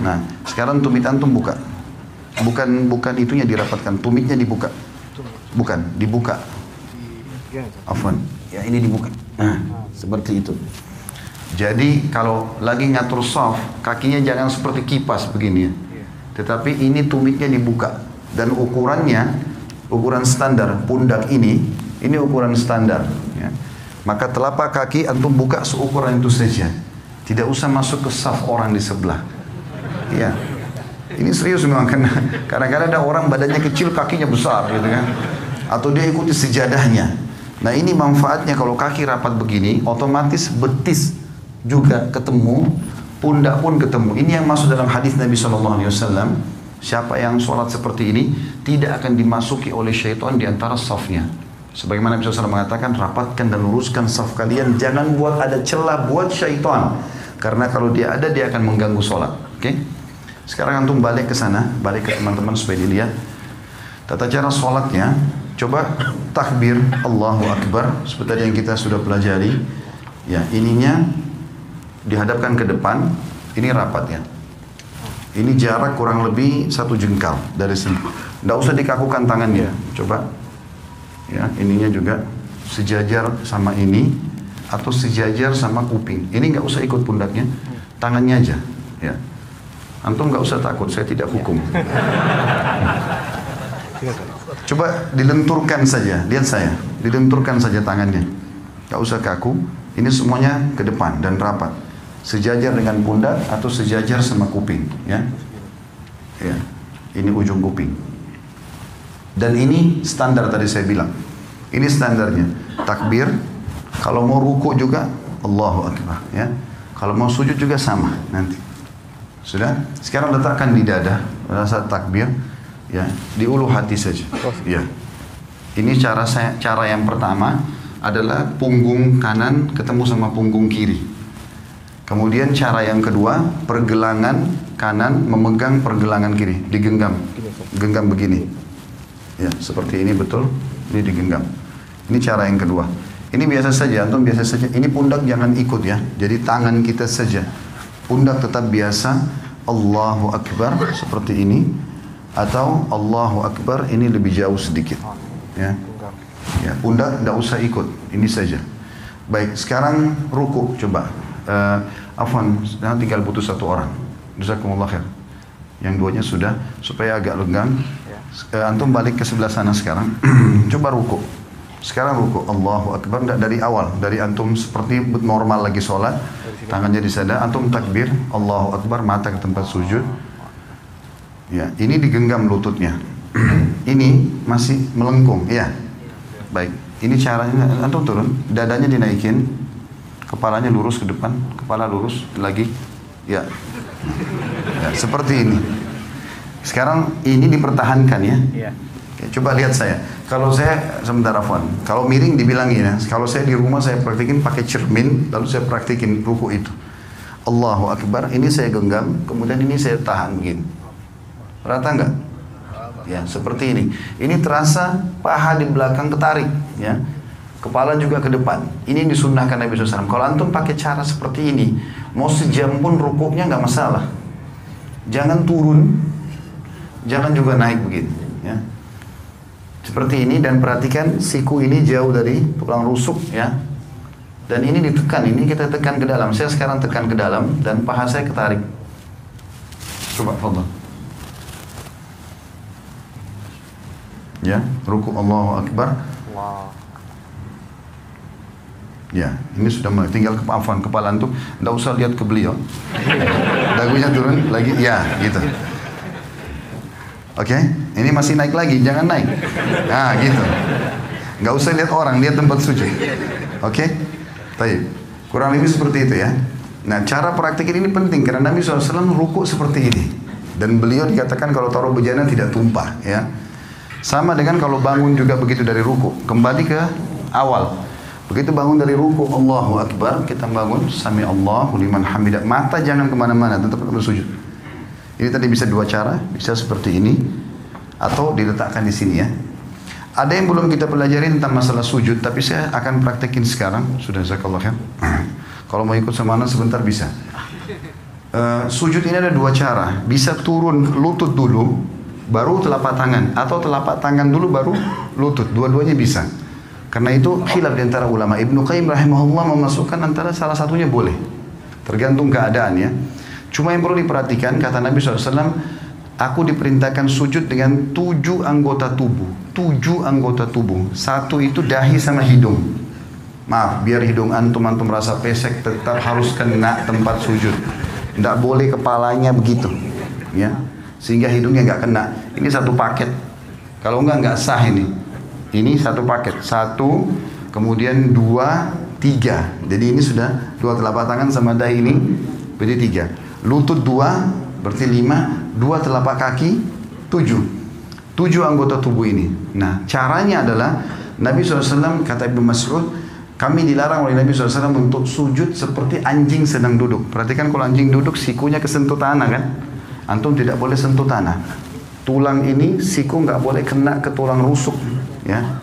Nah, sekarang tumit antum buka. Bukan itunya dirapatkan, tumitnya dibuka. Bukan, dibuka. Afwan. Ya, ini dibuka. Nah, seperti itu. Jadi kalau lagi ngatur shaf, kakinya jangan seperti kipas begini ya. Tetapi ini tumitnya dibuka dan ukurannya ukuran standar pundak ini ukuran standar ya. Maka telapak kaki antum buka seukuran itu saja. Tidak usah masuk ke shaf orang di sebelah. Ya. Ini serius memang karena kadang-kadang ada orang badannya kecil kakinya besar gitu kan. Atau dia ikuti sejadahnya. Nah, ini manfaatnya kalau kaki rapat begini, otomatis betis juga ketemu, pundak pun ketemu. Ini yang masuk dalam hadis Nabi SAW. Siapa yang sholat seperti ini tidak akan dimasuki oleh syaitan di antara safnya. Sebagaimana Nabi SAW mengatakan, rapatkan dan luruskan saf kalian, jangan buat ada celah buat syaitan. Karena kalau dia ada, dia akan mengganggu sholat. Oke? Sekarang antum balik ke sana, balik ke teman-teman supaya dilihat tata cara sholatnya. Coba takbir Allahu Akbar seperti yang kita sudah pelajari. Ya, ininya dihadapkan ke depan, ini rapat ya. Ini jarak kurang lebih 1 jengkal dari sini. Tidak usah dikakukan tangannya. Coba, ya, ininya juga sejajar sama ini atau sejajar sama kuping. Ini nggak usah ikut pundaknya, tangannya aja. Ya, antum nggak usah takut, saya tidak hukum. Coba dilenturkan saja, lihat saya, dilenturkan saja tangannya. Nggak usah kaku. Ini semuanya ke depan dan rapat. Sejajar dengan pundak atau sejajar sama kuping, ya. Ya. Ini ujung kuping. Dan ini standar tadi saya bilang. Ini standarnya. Takbir, kalau mau ruku juga Allahu Akbar, ya. Kalau mau sujud juga sama nanti. Sudah? Sekarang letakkan di dada pada saat takbir, ya, di ulu hati saja. Ya. Ini cara yang pertama adalah punggung kanan ketemu sama punggung kiri. Kemudian cara yang kedua, pergelangan kanan memegang pergelangan kiri, digenggam. Genggam begini. Ya, seperti ini betul. Ini digenggam. Ini cara yang kedua. Ini biasa saja, antum biasa saja. Ini pundak jangan ikut ya. Jadi tangan kita saja. Pundak tetap biasa. Allahu Akbar seperti ini. Atau Allahu Akbar ini lebih jauh sedikit. Ya. Ya, pundak tidak usah ikut. Ini saja. Baik, sekarang ruku coba. Afwan, tinggal butuh 1 orang. Jazakumullah khair. Yang duanya sudah, supaya agak lenggang. Antum balik ke sebelah sana sekarang. Coba ruku. Sekarang ruku. Allahu Akbar. Dari awal, dari antum seperti normal lagi sholat, tangannya di sana. Antum takbir. Allahu Akbar. Mata ke tempat sujud. Ya, ini digenggam lututnya. Ini masih melengkung. Ya. Baik. Ini caranya. Antum turun. Dadanya dinaikin. Kepalanya lurus ke depan, kepala lurus lagi, ya, ya seperti ini. Sekarang ini dipertahankan ya. Oke, coba lihat saya. Kalau saya sebentar Afwan, kalau miring dibilang ini. Kalau saya di rumah saya praktikin pakai cermin, lalu saya praktikin ruku itu. Allahu Akbar, ini saya genggam, kemudian ini saya tahan begini. Rata nggak? Ya, seperti ini. Ini terasa paha di belakang ketarik, ya. Kepala juga ke depan. Ini disunnahkan Nabi SAW. Kalau antum pakai cara seperti ini, mau sejam pun rukuknya nggak masalah. Jangan turun, jangan juga naik begitu. Ya. Seperti ini dan perhatikan siku ini jauh dari tulang rusuk, ya. Dan ini ditekan, ini kita tekan ke dalam. Saya sekarang tekan ke dalam dan paha saya ketarik. Coba, fadhal. Ya, ruku Allahu Akbar. Ya, ini sudah mulai. Tinggal kepala antum, tidak usah lihat ke beliau. Dagunya turun lagi, ya, gitu. Oke, ini masih naik lagi, jangan naik. Nah, gitu. Nggak usah lihat orang, lihat tempat sujud. Oke, baik. Kurang lebih seperti itu ya. Nah, cara praktik ini penting karena Nabi SAW ruku seperti ini. Dan beliau dikatakan kalau taruh bejana tidak tumpah, ya. Sama dengan kalau bangun juga begitu dari ruku. Kembali ke awal. Begitu bangun dari ruku, Allahu Akbar, kita bangun, Sami Allahu liman hamidah. Mata jangan kemana-mana, tetap bersujud. Ini tadi bisa 2 cara, bisa seperti ini, atau diletakkan di sini ya. Ada yang belum kita pelajari tentang masalah sujud, tapi saya akan praktekin sekarang. Sudah, jazakallah khair. Kalau mau ikut sama anak sebentar bisa. Sujud ini ada dua cara. Bisa turun lutut dulu, baru telapak tangan, atau telapak tangan dulu baru lutut. Dua-duanya bisa. Karena itu khilaf di antara ulama. Ibnu Qayyim rahimahullah memasukkan antara salah satunya boleh. Tergantung keadaan ya. Cuma yang perlu diperhatikan, kata Nabi SAW, aku diperintahkan sujud dengan 7 anggota tubuh. 7 anggota tubuh. Satu itu dahi sama hidung. Maaf, biar hidung antum rasa pesek, tetap harus kena tempat sujud. Tidak boleh kepalanya begitu, ya, sehingga hidungnya nggak kena. Ini satu paket. Kalau nggak sah ini. Ini satu paket. Satu, kemudian 2, 3. Jadi ini sudah 2 telapak tangan sama dahi ini, berarti 3. Lutut 2, berarti 5. 2 telapak kaki, 7. 7 anggota tubuh ini. Nah, caranya adalah Nabi SAW, kata Ibnu Mas'ud, kami dilarang oleh Nabi SAW untuk sujud seperti anjing sedang duduk. Perhatikan kalau anjing duduk, sikunya kesentuh tanah kan? Antum tidak boleh sentuh tanah. Tulang ini, siku nggak boleh kena ke tulang rusuk. Ya.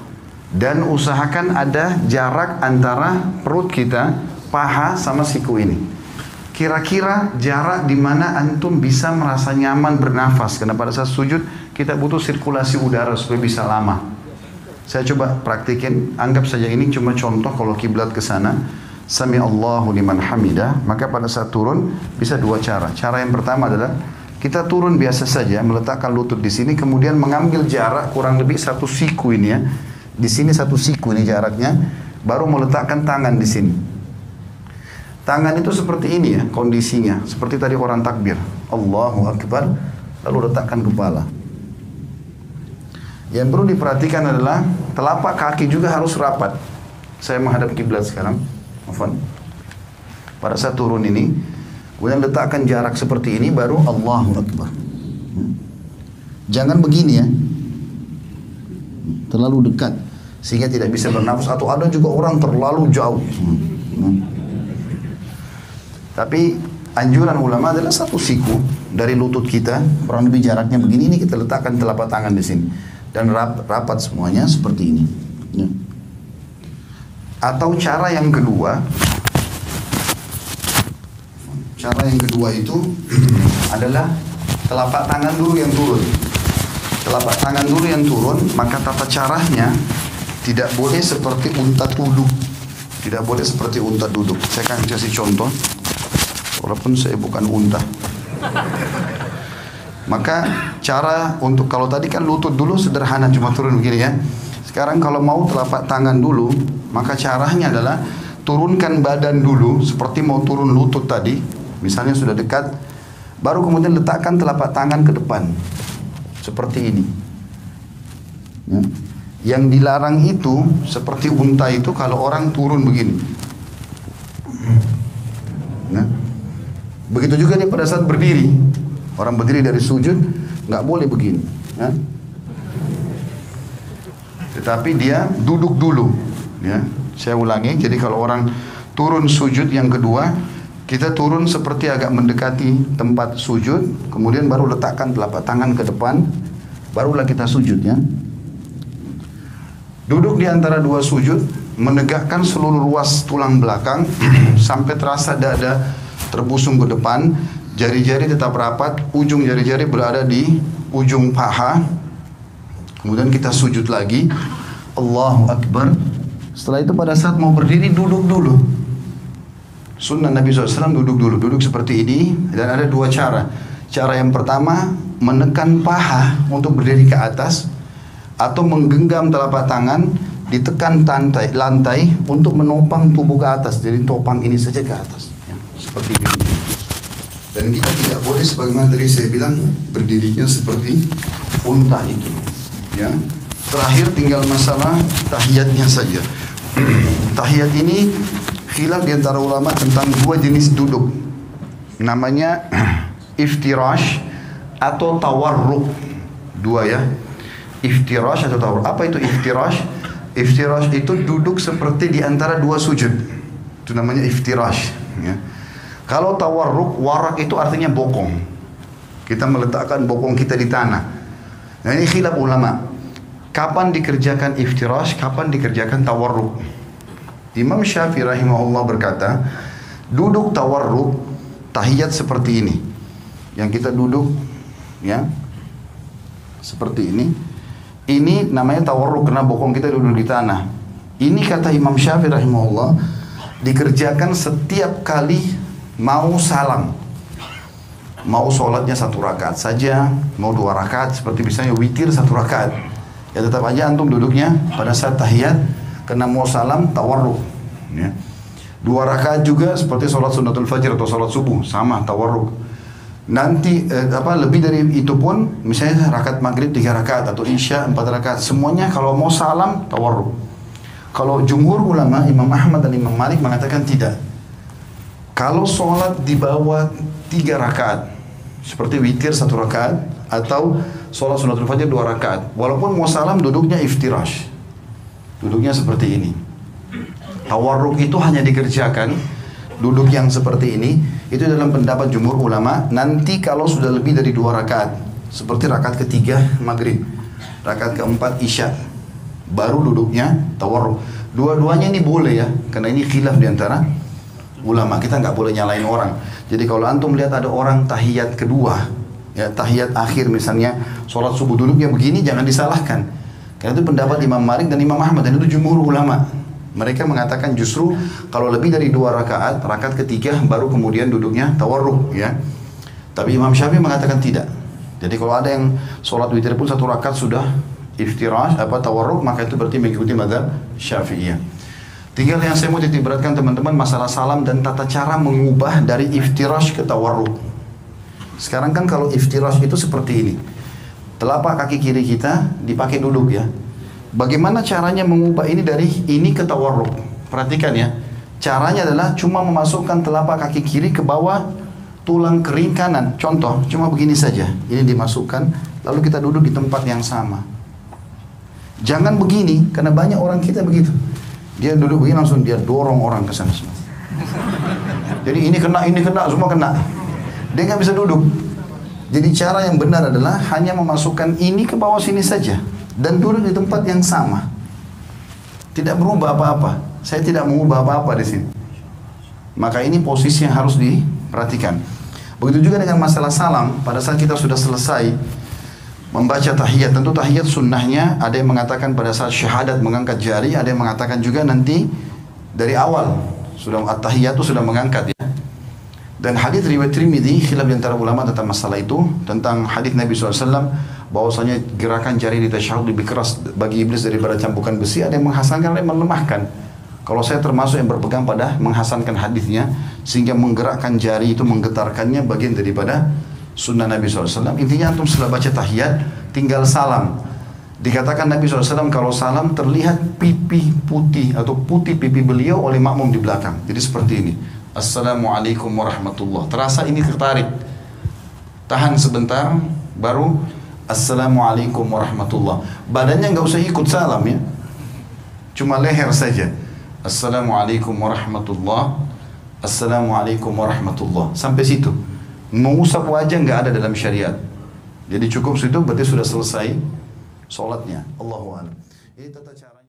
Dan usahakan ada jarak antara perut kita, paha sama siku ini. Kira-kira jarak di mana antum bisa merasa nyaman bernafas. Karena pada saat sujud, kita butuh sirkulasi udara supaya bisa lama. Saya coba praktikin, anggap saja ini cuma contoh kalau kiblat ke sana. Sami Allahu liman hamidah, maka pada saat turun bisa 2 cara. Cara yang pertama adalah kita turun biasa saja, meletakkan lutut di sini, kemudian mengambil jarak kurang lebih 1 siku ini ya. Di sini 1 siku ini jaraknya, baru meletakkan tangan di sini. Tangan itu seperti ini ya kondisinya, seperti tadi orang takbir, Allahu Akbar, lalu letakkan kepala. Yang perlu diperhatikan adalah telapak kaki juga harus rapat. Saya menghadap kiblat sekarang. Afwan. Pada saat turun ini, kemudian letakkan jarak seperti ini, baru Allahu Akbar. Jangan begini ya, terlalu dekat sehingga tidak bisa bernafas, atau ada juga orang terlalu jauh. Tapi anjuran ulama adalah 1 siku dari lutut kita, kurang lebih jaraknya begini, ini kita letakkan telapak tangan di sini. Dan rapat semuanya seperti ini ya. Atau cara yang kedua itu adalah telapak tangan dulu yang turun. Telapak tangan dulu yang turun, maka tata caranya tidak boleh seperti unta duduk. Tidak boleh seperti unta duduk. Saya akan kasih contoh, walaupun saya bukan unta. Maka cara untuk, kalau tadi kan lutut dulu sederhana cuma turun begini ya. Sekarang kalau mau telapak tangan dulu, maka caranya adalah turunkan badan dulu seperti mau turun lutut tadi. Misalnya sudah dekat, baru kemudian letakkan telapak tangan ke depan. Seperti ini. Ya. Yang dilarang itu seperti unta itu kalau orang turun begini. Nah, begitu juga dia pada saat berdiri. Orang berdiri dari sujud nggak boleh begini, ya. Tetapi dia duduk dulu, ya. Saya ulangi. Jadi kalau orang turun sujud yang kedua, kita turun seperti agak mendekati tempat sujud, kemudian baru letakkan telapak tangan ke depan, barulah kita sujud, ya. Duduk di antara 2 sujud, menegakkan seluruh ruas tulang belakang sampai terasa dada terbusung ke depan. Jari-jari tetap rapat, ujung jari-jari berada di ujung paha. Kemudian kita sujud lagi, Allahu Akbar. Setelah itu pada saat mau berdiri, duduk dulu. Sunnah Nabi SAW duduk dulu, duduk seperti ini. Dan ada 2 cara. Cara yang pertama, menekan paha untuk berdiri ke atas, atau menggenggam telapak tangan, ditekan lantai untuk menopang tubuh ke atas. Jadi topang ini saja ke atas, ya, seperti ini. Dan kita tidak boleh sebagaimana tadi saya bilang berdirinya seperti unta itu, ya. Terakhir tinggal masalah tahiyatnya saja. Tahiyat ini khilaf di antara ulama tentang 2 jenis duduk. Namanya iftirash atau tawarruk. 2 ya. Iftirash atau tawarruk. Apa itu iftirash? Iftirash itu duduk seperti di antara 2 sujud. Itu namanya iftirash, ya. Kalau tawarruk, warak itu artinya bokong. Kita meletakkan bokong kita di tanah. Nah, ini khilaf ulama. Kapan dikerjakan iftirash, kapan dikerjakan tawarruk? Imam Syafi'i rahimahullah berkata, duduk tawarruk tahiyat seperti ini, yang kita duduk, ya, seperti ini namanya tawarruk karena bokong kita duduk di tanah. Ini kata Imam Syafi'i rahimahullah dikerjakan setiap kali mau salam. Mau sholatnya 1 rakaat saja, mau 2 rakaat, seperti misalnya witir 1 rakaat. Ya tetap aja antum duduknya pada saat tahiyat, karena mau salam tawarruk. Ya. 2 rakaat juga seperti sholat sunnatul fajr atau sholat subuh, sama tawarruk. Nanti lebih dari itu pun, misalnya rakaat maghrib 3 rakaat atau isya 4 rakaat, semuanya kalau mau salam tawarruk. Kalau jumhur ulama, Imam Ahmad dan Imam Malik mengatakan tidak. Kalau sholat di bawah 3 rakaat, seperti witir 1 rakaat atau sholat sunnatul fajr 2 rakaat, walaupun mau salam duduknya iftirash, duduknya seperti ini. Tawarruk itu hanya dikerjakan duduk yang seperti ini, itu dalam pendapat jumhur ulama. Nanti kalau sudah lebih dari 2 rakaat, seperti rakaat ketiga maghrib, rakaat keempat isya, baru duduknya tawarruk. Dua-duanya ini boleh ya, karena ini khilaf diantara ulama, kita nggak boleh nyalain orang. Jadi kalau antum lihat ada orang tahiyat kedua, ya tahiyat akhir misalnya, sholat subuh duduknya begini, jangan disalahkan. Karena itu pendapat Imam Malik dan Imam Ahmad, dan itu jumhur ulama. Mereka mengatakan justru kalau lebih dari 2 rakaat, rakaat ketiga baru kemudian duduknya tawarruk, ya. Tapi Imam Syafi'i mengatakan tidak. Jadi kalau ada yang sholat witir pun 1 rakaat sudah iftirash, tawarruk, maka itu berarti mengikuti mazhab Syafi'iyah. Tinggal yang saya mau titik beratkan teman-teman, masalah salam dan tata cara mengubah dari iftirash ke tawarruk. Sekarang kan kalau iftirash itu seperti ini, telapak kaki kiri kita dipakai duduk, ya. Bagaimana caranya mengubah ini dari ini ke tawarruk? Perhatikan ya, caranya adalah cuma memasukkan telapak kaki kiri ke bawah tulang kering kanan. Contoh, cuma begini saja, ini dimasukkan, lalu kita duduk di tempat yang sama. Jangan begini, karena banyak orang kita begitu. Dia duduk begini langsung dia dorong orang ke sana semua. Jadi ini kena, semua kena. Dia nggak bisa duduk. Jadi cara yang benar adalah hanya memasukkan ini ke bawah sini saja dan duduk di tempat yang sama. Tidak berubah apa-apa. Saya tidak mengubah apa-apa di sini. Maka ini posisi yang harus diperhatikan. Begitu juga dengan masalah salam. Pada saat kita sudah selesai membaca tahiyat, tentu tahiyat sunnahnya ada yang mengatakan pada saat syahadat mengangkat jari, ada yang mengatakan juga nanti dari awal sudah at-tahiyat itu sudah mengangkat, ya. Dan hadis riwayat Tirmidzi, khilaf antara ulama tentang masalah itu, tentang hadis Nabi SAW bahwasanya gerakan jari di tasyahud lebih keras bagi iblis daripada cambukan besi. Ada yang menghasankan, ada yang melemahkan. Kalau saya termasuk yang berpegang pada menghasankan hadisnya, sehingga menggerakkan jari itu, menggetarkannya bagian daripada sunnah Nabi SAW. Intinya antum setelah baca tahiyat tinggal salam. Dikatakan Nabi SAW kalau salam terlihat pipi putih atau putih pipi beliau oleh makmum di belakang. Jadi seperti ini. Assalamualaikum warahmatullah. Terasa ini tertarik. Tahan sebentar, baru Assalamualaikum warahmatullah. Badannya nggak usah ikut salam, ya. Cuma leher saja. Assalamualaikum warahmatullah. Assalamualaikum warahmatullah. Sampai situ. Mengusap wajah nggak ada dalam syariat. Jadi cukup situ berarti sudah selesai sholatnya. Allahu a'lam. Ini tata cara.